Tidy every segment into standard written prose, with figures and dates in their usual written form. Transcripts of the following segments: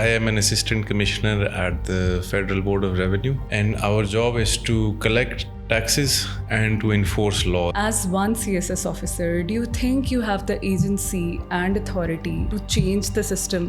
I am an assistant commissioner at the Federal Board of Revenue, and our job is to collect taxes and to enforce law. As one CSS officer, do you think you have the agency and authority to change the system?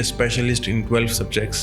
a specialist in 12 subjects.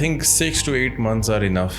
think 6 to 8 months are enough.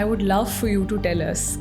I would love for you to tell us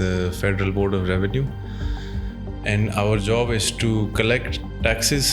the Federal Board of Revenue, and our job is to collect taxes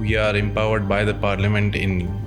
we are empowered by the parliament in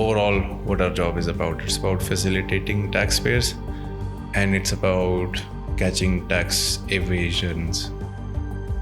overall what our job is about. It's about facilitating taxpayers and it's about catching tax evasions.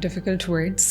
difficult words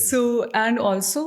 So and also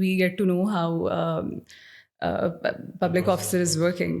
we get to know how public officer is working.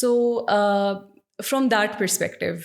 So from that perspective,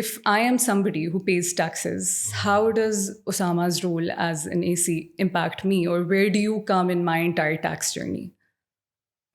if I am somebody who pays taxes, how does Osama's role as an AC impact me, or where do you come in my entire tax journey?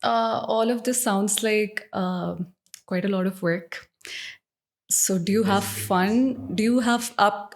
All of this sounds like quite a lot of work. So do you have fun? Do you have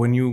when you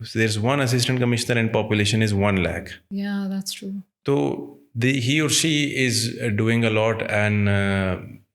there is one assistant commissioner and population is 1 lakh. Yeah, that's true. So he or she is doing a lot. And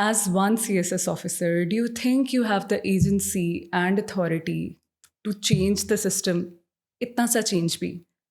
As one CSS officer, do you think you have the agency and authority to change the system? Itna sa change bhi,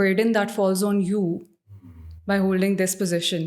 burden that falls on you by holding this position,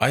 I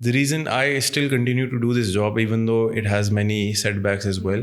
The reason I still continue to do this job even though it has many setbacks as well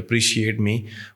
appreciate me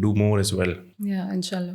do more as well. Yeah, inshallah.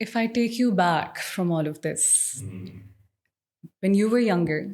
if I take you back from all of this, when you were younger,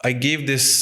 I gave this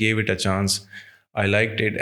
gave it a chance, I liked it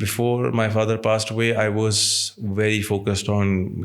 Before my father passed away, I was very focused on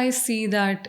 I see that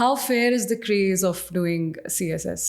how fair is the craze of doing CSS?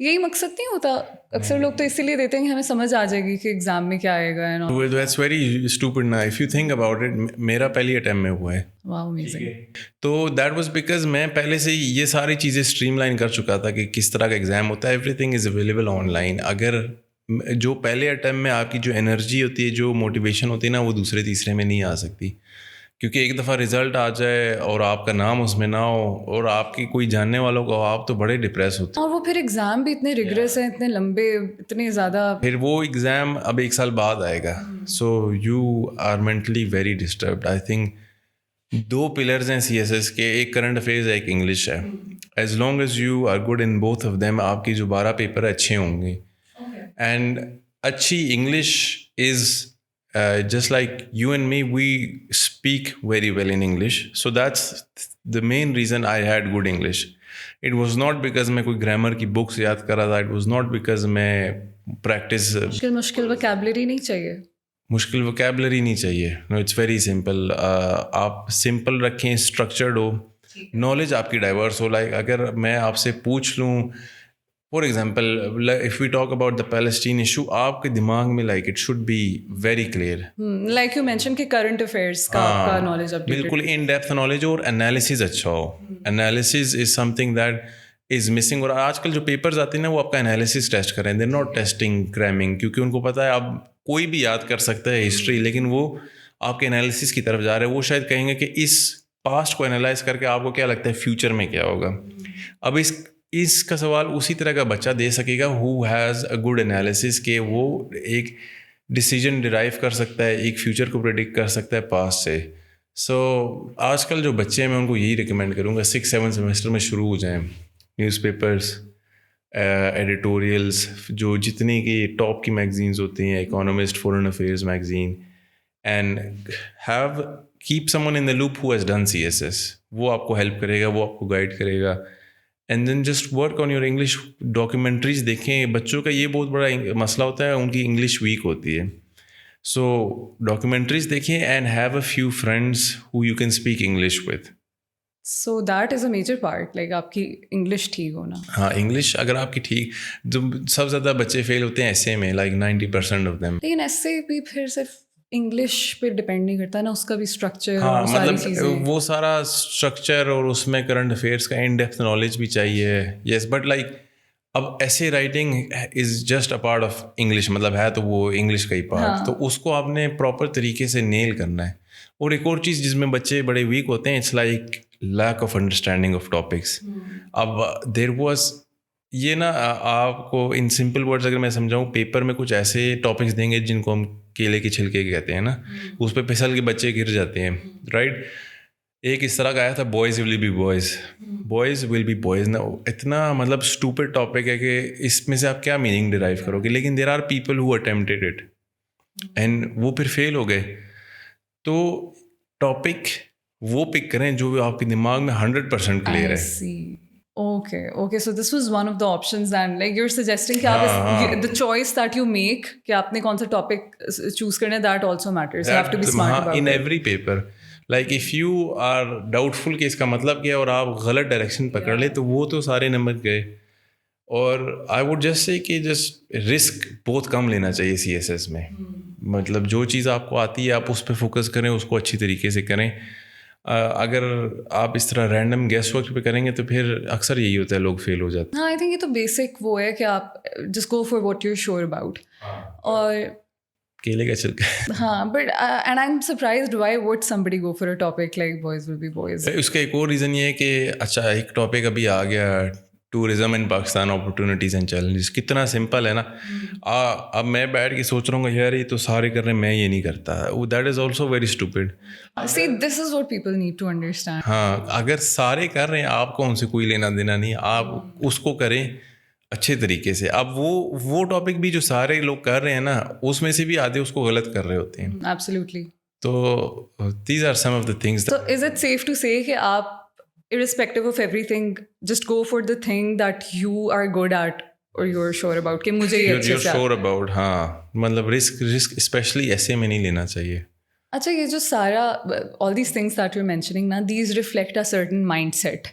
यही मकसद नहीं होता, अक्सर लोग तो इसीलिए देते हैं कि हमें समझ आ जाएगी कि एग्जाम में क्या आएगा and Well, that's very stupid now. If you think about it, मेरा पहली अटेम्प्ट में हुआ है. Wow amazing. तो दैट वाज बिकॉज मैं पहले से ये सारी चीज़ें स्ट्रीमलाइन कर चुका था कि किस तरह का एग्ज़ाम होता है. Everything is available online. अगर जो पहले अटेम्प्ट में आपकी जो एनर्जी होती है, जो मोटिवेशन होती है ना, वो दूसरे तीसरे में नहीं आ सकती. क्योंकि एक दफ़ा रिज़ल्ट आ जाए और आपका नाम उसमें ना हो और आपकी कोई जानने वालों को, आप तो बड़े डिप्रेस होते. और वो फिर एग्जाम भी इतने रिग्रेस हैं, इतने लंबे, इतने ज़्यादा. फिर वो एग्ज़ाम अब 1 साल बाद आएगा. So you are mentally very disturbed. I think 2 pillars हैं CSS के, एक करंट अफेयर्स है, एक इंग्लिश है. As long as you are good in both of them, आपकी जो 12 पेपर अच्छे होंगे. एंड अच्छी English is just like you and me, we speak very well in English. So that's the main reason I had good English. It was not because मैं कोई grammar की books याद कर रहा था. It was not because मैं practice. मुश्किल vocabulary नहीं चाहिए. मुश्किल vocabulary नहीं चाहिए. No, it's very simple. आप simple रखें, structured हो, knowledge आपकी diverse हो. Like अगर मैं आपसे पूछ लूँ, for example if we talk about the Palestine issue, आपके दिमाग में like it should be very clear. Like you mention कि करंट अफेयर्स का नॉलेज बिल्कुल इन डेप्थ नॉलेज और एनालिसिस अच्छा हो. Analysis is something that is missing. और आजकल जो पेपर्स आते हैं ना, वो आपका एनालिसिस टेस्ट कर रहे हैं. दे नॉट टेस्टिंग क्रैमिंग, क्योंकि उनको पता है अब कोई भी याद कर सकता है हिस्ट्री, लेकिन वो आपके एनालिसिस की तरफ जा रहे हैं. वो शायद कहेंगे कि इस पास्ट को एनालाइज करके आपको क्या लगता है फ्यूचर में क्या होगा. अब इसका सवाल उसी तरह का बच्चा दे सकेगा who has a good analysis, के वो एक डिसीजन डिराइव कर सकता है, एक फ्यूचर को प्रेडिक्ट कर सकता है पास्ट से. सो आजकल जो बच्चे हैं, मैं उनको यही रिकमेंड करूँगा 6-7 सेमेस्टर में शुरू हो जाएं. न्यूज़पेपर्स, एडिटोरियल्स, जो जितनी की टॉप की मैगजीन्स होती हैं, Economist, foreign affairs magazine, and have keep someone in the loop who has done CSS. वो आपको हेल्प करेगा, वो आपको गाइड करेगा. And then just work on your English. Documentaries देखें. बच्चों का ये बहुत बड़ा मसला होता है, उनकी इंग्लिश वीक होती है. सो डॉक्यूमेंट्रीज देखें and have a few friends who you can speak English with. So that is a major part, like आपकी इंग्लिश ठीक होना. हाँ, इंग्लिश अगर आपकी ठीक. जो सबसे ज़्यादा बच्चे फेल होते हैं ऐसे में, लाइक 90% ऑफ देम. लेकिन ऐसे भी फिर सिर्फ इंग्लिश पे डिपेंड नहीं करता ना, उसका भी स्ट्रक्चर. हाँ, मतलब वो सारा स्ट्रक्चर और उसमें करंट अफेयर्स का इन डेप्थ नॉलेज भी चाहिए. यस, बट लाइक अब ऐसे writing is just a part of English, मतलब है तो वो इंग्लिश का ही पार्ट. हाँ. तो उसको आपने प्रॉपर तरीके से नेल करना है. और एक और चीज़ जिसमें बच्चे बड़े वीक होते हैं, it's like lack of understanding of topics. अब देयर वाज ये ना, आपको इन सिंपल वर्ड्स अगर मैं समझाऊँ, पेपर में कुछ ऐसे टॉपिक्स देंगे जिनको हम केले के छिलके कहते हैं ना, उस पर फिसल के बच्चे गिर जाते हैं. राइट. एक इस तरह का आया था, boys will be boys, boys will be boys ना. इतना मतलब स्टूपिड टॉपिक है कि इसमें से आप क्या मीनिंग डिराइव करोगे. लेकिन there are people who attempted it and वो फिर फेल हो गए. तो टॉपिक वो पिक करें जो आपके दिमाग में 100% क्लियर है. Okay. So this was one of the options, and like you're suggesting कि आप the choice that you make कि आपने कौन सा topic choose करना है, that also matters. You have to be smart about it. In every paper, like if you are doubtful कि इसका मतलब क्या है और आप गलत डायरेक्शन पकड़ ले, तो वो तो सारे नंबर गए. और I would just say कि just risk बहुत कम लेना चाहिए CSS में. मतलब जो चीज़ आपको आती है आप उस पर फोकस करें, उसको अच्छी तरीके से करें. अगर आप इस तरह रैंडम गेस वर्क पे करेंगे तो फिर अक्सर यही होता है, लोग फेल हो जाते हैं. हाँ, आई थिंक ये तो बेसिक वो है कि आप just go for what you are sure about. और केले का छिलका. हाँ, but and I am surprised why would somebody go for a topic like boys will be boys. उसका एक और रीज़न ये है कि अच्छा, एक टॉपिक अभी आ गया, tourism in Pakistan, opportunities and challenges. कितना सिंपल है ना. अब मैं बैठ के सोच रहा हूँ यार ये तो सारे कर रहे हैं, मैं ये नहीं करता. That is also very stupid. See, this is what people need to understand. हाँ, अगर सारे कर रहे हैं, आपको उनसे कोई लेना देना नहीं. आप उसको करें अच्छे तरीके से. अब वो टॉपिक भी जो सारे लोग कर रहे हैं ना, उसमें से भी आधे उसको गलत कर रहे होते हैं. Absolutely. तो these are some of the things. So is it safe to say कि आप irrespective of everything just go for the thing that you are good at or you're sure about कि मुझे ये अच्छे से you're sure about. हाँ, मतलब risk specially ऐसे में नहीं लेना चाहिए. अच्छा, ये जो सारा all these things that you're mentioning ना, these reflect a certain mindset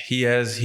he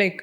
like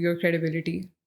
your credibility.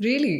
Really?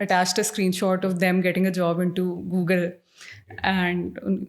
attached a screenshot of them getting a job into Google and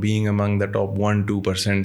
being among the top 1-2%.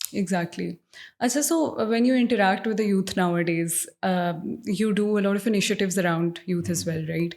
Exactly. Achha, so when you interact with the youth nowadays, you do a lot of initiatives around youth as well, right?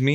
me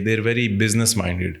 they are very business minded.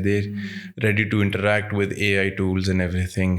they are ready to interact with AI tools and everything.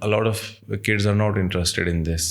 a lot of kids are not interested in this.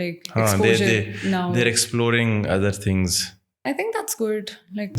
like exposure now. They're exploring other things. I think that's good. Like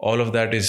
all of that is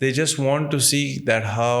They just want to see that how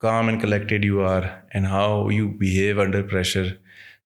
calm and collected you are and how you behave under pressure.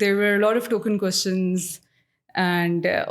there were a lot of token questions and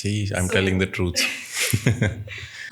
See, I'm telling the truth.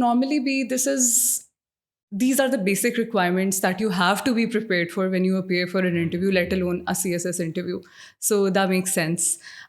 normally these are the basic requirements that you have to be prepared for when you appear for an interview, let alone a CSS interview. So that makes sense.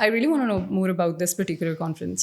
I really want to know more about this particular conference.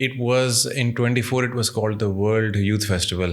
it was in 24, it was called the World Youth Festival.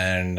And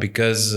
because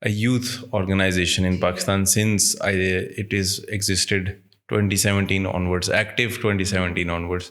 a youth organization in Pakistan since it is existed 2017 onwards, active 2017 onwards.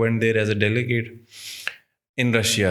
went there as a delegate in Russia.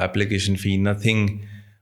application fee, nothing.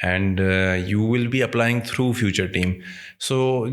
and you will be applying through future team. So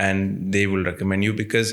and they will recommend you, because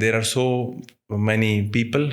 there are so many people,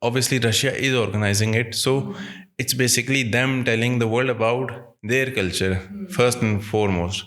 obviously Russia is organizing it, so it's basically them telling the world about their culture first and foremost,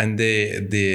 and they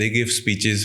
they give speeches.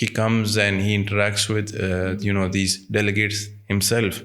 he comes and he interacts with you know these delegates himself.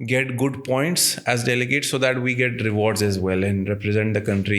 get good points as delegates so that we get rewards as well and represent the country.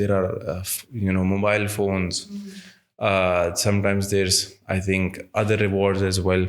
there are you know mobile phones, sometimes there's I think other rewards as well.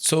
So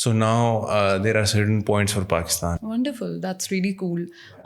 So now there are certain points for Pakistan. Wonderful, that's really cool.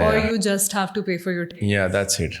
or you just have to pay for your tickets. Yeah, that's it.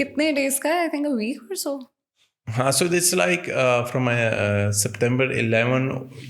Kitne days ka hai? I think a week or so. So it's like from September 11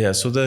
Yeah, so the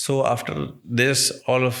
so after this all of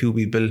few people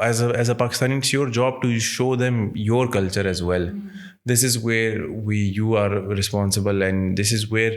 as a Pakistani, it's your job to show them your culture as well. This is where you are responsible, and this is where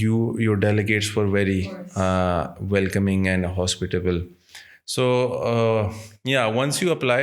your delegates were very welcoming and hospitable. So yeah, once you apply,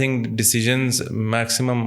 think decisions maximum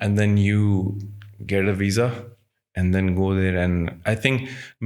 and then you get a visa and then go there. And I think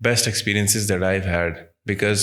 best experiences that I've had, because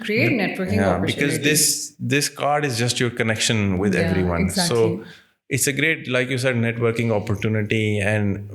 Great networking opportunity. Because this card is just your connection with everyone. Exactly. So it's a great, like you said, networking opportunity. And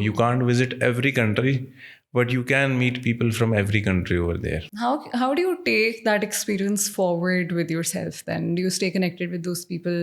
you can't visit every country, but you can meet people from every country over there. How do you take that experience forward with yourself then? Do you stay connected with those people?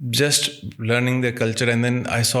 just learning their culture, and then I saw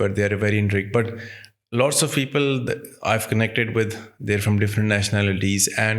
but they are very intrigued. But lots of people I've connected with, they're from different nationalities, and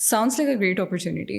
sounds like a great opportunity.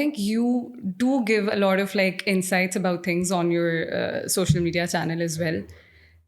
think you do give a lot of like insights about things on your social media channel as well.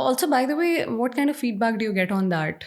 also by the way, what kind of feedback do you get on that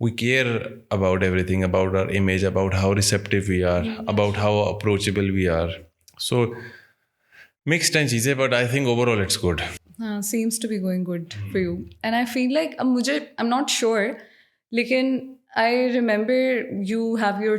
we care about everything, about our image, about how receptive we are, about how approachable we are. So mixed and cheese, but I think overall it's good. Seems to be going good for you. And I feel like I'm not sure, lekin I remember you have your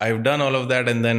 I've done all of that, and then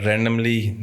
randomly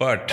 but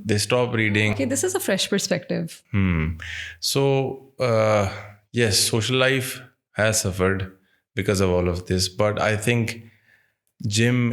They stop reading. Okay, this is a fresh perspective. So, yes, social life has suffered because of all of this. But I think Gym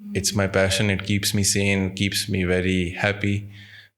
it's my passion, it keeps me sane, keeps me very happy.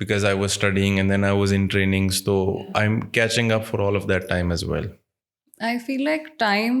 because I was studying and then I was in trainings, so I'm catching up for all of that time as well. I feel like time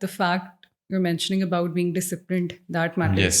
the fact you're mentioning about being disciplined, that matters.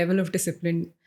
level of discipline.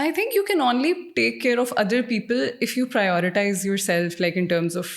I think you can only take care of other people if you prioritize yourself, like in terms of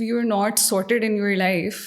you're not sorted in your life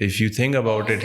If you think about it,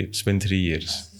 It's been 3 years.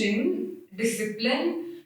gym discipline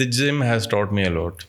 The gym has taught me a lot.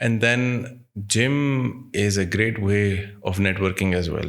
and then gym is a great way of networking as well.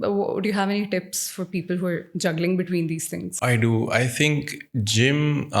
do you have any tips for people who are juggling between these things? I do. I think gym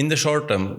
in the short term,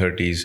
30s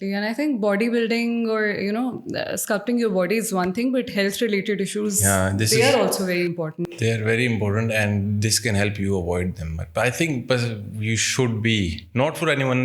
And I think bodybuilding or, sculpting your body is one thing, but health-related issues, they are also very important. They are very important, and this can help you avoid them. But I think you should be, not for anyone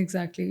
Exactly.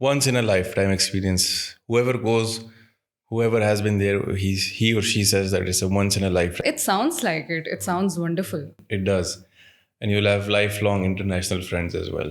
once in a lifetime experience, whoever goes, whoever has been there, he or she says that it's a once in a lifetime. It sounds like it. It sounds wonderful. It does. And you'll have lifelong international friends as well.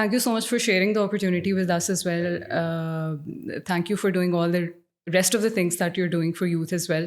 Thank you so much for sharing the opportunity with us as well. Thank you for doing all the rest of the things that you're doing for youth as well.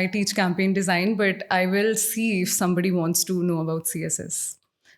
I teach campaign design, but I will see if somebody wants to know about CSS.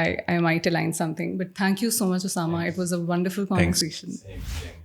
I might align something. But thank you so much, Osama. It was a wonderful conversation. Thanks.